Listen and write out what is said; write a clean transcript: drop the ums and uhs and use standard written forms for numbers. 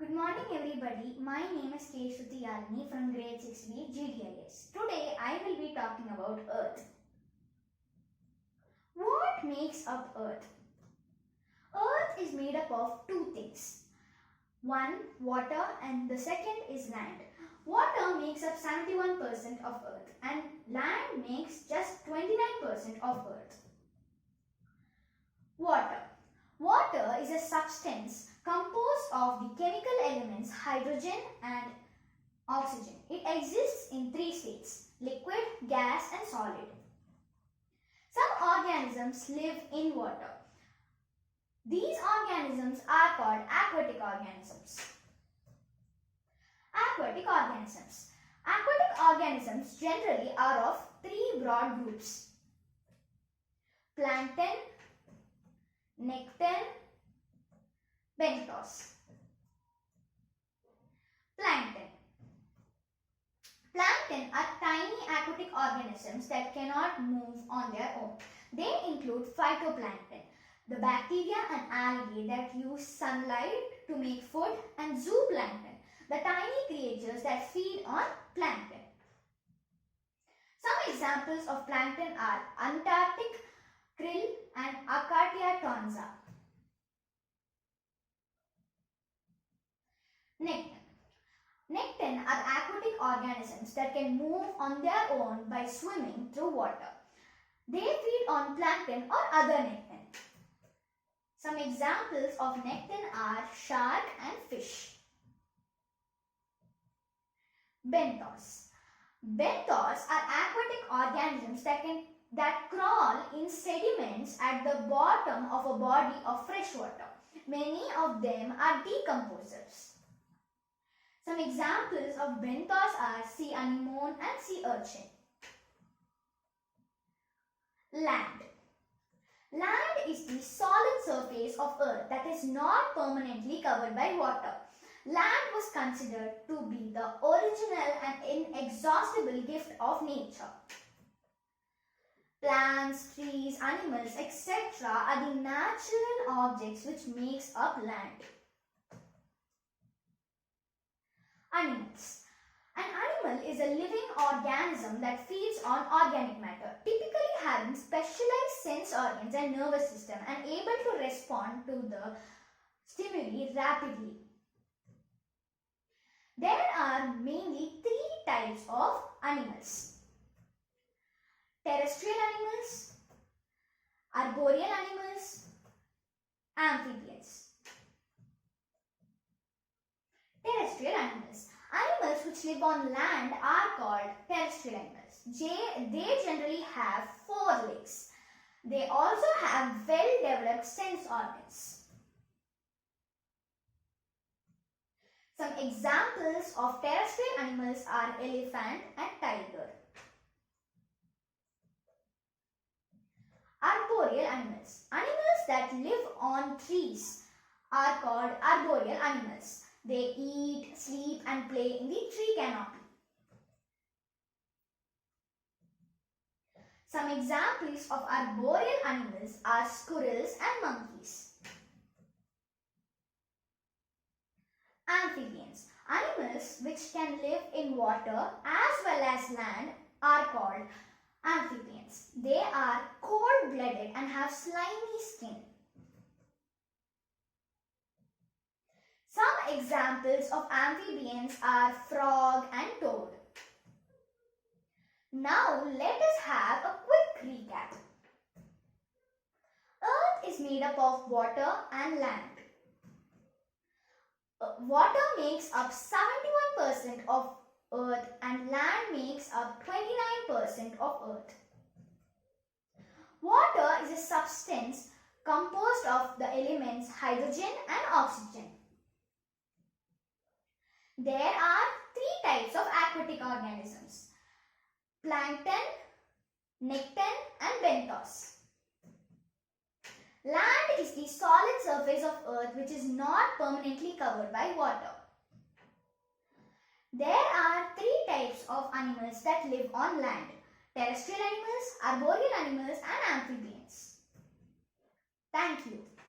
Good morning everybody. My name is Shruthi Yazhini from Grade 6B GDIS. Today I will be talking about Earth. What makes up Earth? Earth is made up of two things. One, water, and the second is land. Water makes up 71% of Earth and land makes just 29% of Earth. Water. Water is a substance composed of the chemical elements hydrogen and oxygen. It exists in three states: liquid, gas and solid. Some organisms live in water. These organisms are called aquatic organisms. Aquatic organisms. Aquatic organisms generally are of three broad groups: plankton, nekton, benthos. Plankton. Plankton are tiny aquatic organisms that cannot move on their own. They include phytoplankton, the bacteria and algae that use sunlight to make food, and zooplankton, the tiny creatures that feed on plankton. Some examples of plankton are Antarctic krill and Acartia tonsa. Nekton. Nekton are aquatic organisms that can move on their own by swimming through water. They feed on plankton or other nekton. Some examples of nekton are shark and fish. Benthos. Benthos are aquatic organisms that crawl in sediments at the bottom of a body of fresh water. Many of them are decomposers. Some examples of benthos are sea anemone and sea urchin. Land. Land is the solid surface of Earth that is not permanently covered by water. Land was considered to be the original and inexhaustible gift of nature. Plants, trees, animals, etc. are the natural objects which makes up land. Animals. An animal is a living organism that feeds on organic matter, typically having specialized sense organs and nervous system and able to respond to the stimuli rapidly. There are mainly three types of animals: terrestrial animals, arboreal animals, amphibians. Terrestrial animals. Animals which live on land are called terrestrial animals. They generally have 4 legs. They also have well-developed sense organs. Some examples of terrestrial animals are elephant and tiger. Arboreal animals. Animals that live on trees are called arboreal animals. They eat, sleep and play in the tree canopy. Some examples of arboreal animals are squirrels and monkeys. Amphibians. Animals which can live in water as well as land are called amphibians. They are cold-blooded and have slimy skin. Some examples of amphibians are frog and toad. Now let us have a quick recap. Earth is made up of water and land. Water makes up 71% of Earth and land makes up 29% of Earth. Water is a substance composed of the elements hydrogen and oxygen. There are 3 types of aquatic organisms: plankton, nekton and benthos. Land is the solid surface of Earth which is not permanently covered by water. There are 3 types of animals that live on land: terrestrial animals, arboreal animals and amphibians. Thank you.